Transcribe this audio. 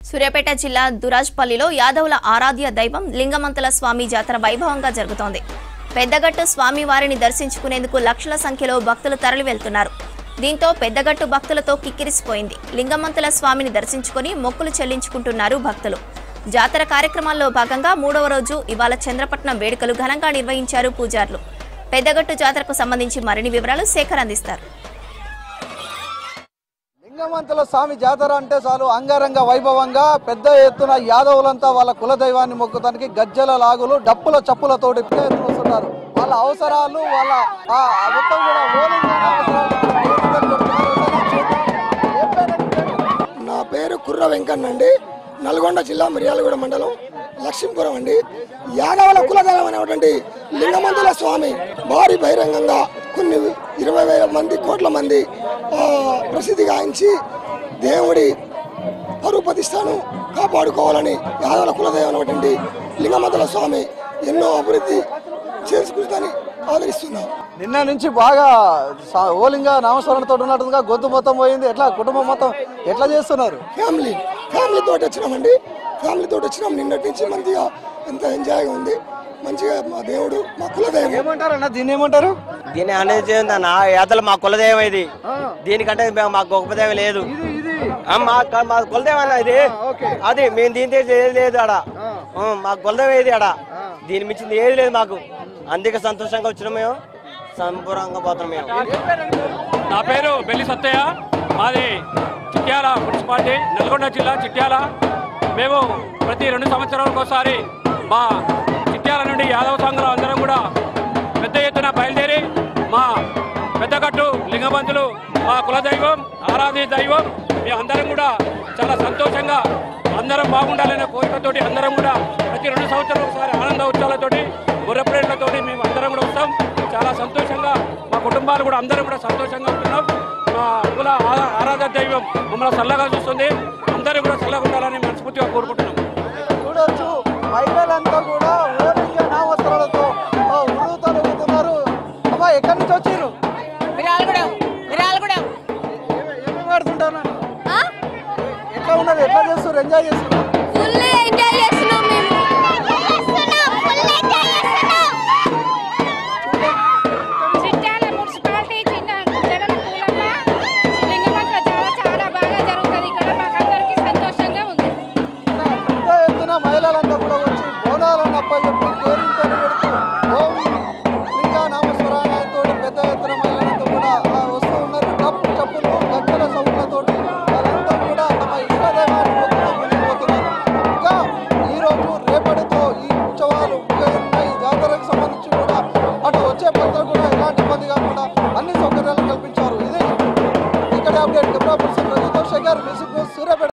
సూర్యాపేట జిల్లా దురాజ్పల్లిలో యాదవుల ఆరాధ్య దైవం లింగమంతుల స్వామి జాతర వైభవంగా జరుగుతోంది. పెద్దగట్టు స్వామి వారిని దర్శించుకునేందుకు లక్షల సంఖ్యలో భక్తులు తరలి వెళ్తున్నారు. దీంతో పెద్దగట్టు భక్తులతో కిక్కిరిసిపోయింది. లింగమంతుల స్వామిని దర్శించుకుని మొక్కులు చెల్లించుకుంటున్నారు భక్తులు. జాతర కార్యక్రమాల్లో భాగంగా 3వ రోజు ఇవాళ చంద్రపట్నం వేడుకలు ఘనంగా నిర్వహించారు పూజారులు. పెద్దగట్టు జాతరకు సంబంధించి మరిన్ని వివరాలు శేఖర్ అందిస్తారు. లింగమంతుల స్వామి జాతర అంటే చాలు అంగరంగ వైభవంగా పెద్ద ఎత్తున యాదవులంతా వాళ్ళ కులదైవాన్ని మొక్కుతానికి గజ్జల లాగులు డప్పుల చప్పులతోటి వస్తున్నారు. వాళ్ళ అవసరాలు వాళ్ళ మొత్తం నా పేరు కుర్ర వెంకన్న అండి. నల్గొండ జిల్లా మిర్యాలగూడ మండలం లక్ష్మీపురం అండి. యాదవుల కులదైవం అనేటువంటి లింగమంతుల స్వామి భారీ బహిరంగంగా కొన్ని 20,000 మంది కోట్ల మంది ప్రసిద్ధి గాంచి దేవుడి పరుపతిస్తాను కాపాడుకోవాలని యాదవుల కులదైవం అనేటువంటి లింగమంతుల స్వామి ఎన్నో అభివృద్ధి చేసుకుంటుందని ఆదరిస్తున్నాం. నిన్న నుంచి బాగా ఓలింగ నామస్మరణతో ఉన్నట్టుగా గొంతు మొత్తం పోయింది. ఎట్లా కుటుంబం మొత్తం ఎట్లా చేస్తున్నారు? ఫ్యామిలీతో వచ్చినామండి. ఫ్యామిలీతో వచ్చినాం. నిన్నటి నుంచి మంచిగా ఎంత ఎంజాయ్గా ఉంది. మంచిగా మా దేవుడు మా కులదైవం. ఏమంటారు అన్న దీన్ని? ఏమంటారు దీన్ని అనేది ఏందన్న యాతలు మా కులదైవం ఇది. దీనికంటే మాకు గొప్ప దైవం లేదు. మా కులదైవం అన్న ఇది. అది మేము దీంతో ఏది లేదు ఆడ. మా కులదైవం ఏది ఆడ. దీని మించింది ఏది లేదు మాకు. అందుకే సంతోషంగా వచ్చినాం. మేము సంపూర్ణంగా పోతున్నాం. మేము నా పేరు బెల్లి సత్తయ్య. మాది చిట్యాల మున్సిపాలిటీ, నల్గొండ జిల్లా చిట్యాల. మేము ప్రతి 2 సంవత్సరాలకు ఒకసారి మా చిట్యాల నుండి యాదవ సంఘం అందరం కూడా పెద్ద ఎత్తున బయలుదేరి మా పెద్దగట్టు లింగమంతులు మా కులదైవం, ఆరాధ్య దైవం, మేము అందరం కూడా చాలా సంతోషంగా అందరం బాగుండాలనే కోరికతోటి అందరం కూడా ప్రతి 2 సంవత్సరాలకు ఒకసారి ఆనంద ఉత్సవాలతోటి గుర్రప్రేట్లతోటి మేము అందరం కూడా వస్తాం. చాలా సంతోషంగా మా కుటుంబాలు కూడా అందరం కూడా సంతోషంగా ఉంటున్నాం. మా కుల ఆరాధ్య దైవం మమ్మల్ని చల్లగా చూస్తుంది. అందరూ కూడా చల్లగా ఉండాలని మనస్ఫూర్తిగా కోరుకుంటున్నాం. చూడొచ్చు, మహిళలంతా కూడా ఓలింగ నామస్మరణతో ఉరుతలుగుతున్నారు. అమ్మా, ఎక్కడి నుంచి వచ్చారు? మిర్యాలగూడెం. ఏమేమి ఆడుతుంటారు? ఎట్లా ఉన్నది? ఎట్లా చేస్తారు? ఎంజాయ్ చేస్తున్నారు? ఫుల్ ఎంజాయ్ చేస్తున్నాం మేము. చిట్యాల మున్సిపాలిటీ లింగమంతుల జాతర చాలా బాగా జరుగుతుంది. ఇక్కడ మాకందరికీ సంతోషంగా ఉంది. పెద్ద ఎత్తున మహిళలంతా కూడా వచ్చి బోనాలను అప్పచెప్పి కేరింతలు పెడుతూ ఓం లింగ నామస్మరణతో పెద్ద ఎత్తున మహిళలంతా కూడా వస్తూ ఉన్నారు. డప్పు చప్పులు గజ్జల సౌకులతోటి వాళ్ళంతా కూడా తమ ఇష్టదైవాన్ని మొక్కుతున్నారు. ఇంకా ఈరోజు రేపటితో ఈ ఉత్సవాలు ఈ జాతరకు సంబంధించి కూడా అటు వచ్చే భక్తులు కూడా ఎలాంటి ఇబ్బంది కాకుండా అన్ని సౌకర్యాలు కల్పించారు. ఇది ఇక్కడ అప్డేట్. కెమెరా పర్సన్ రజితో శేఖర్, సూర్యాపేట.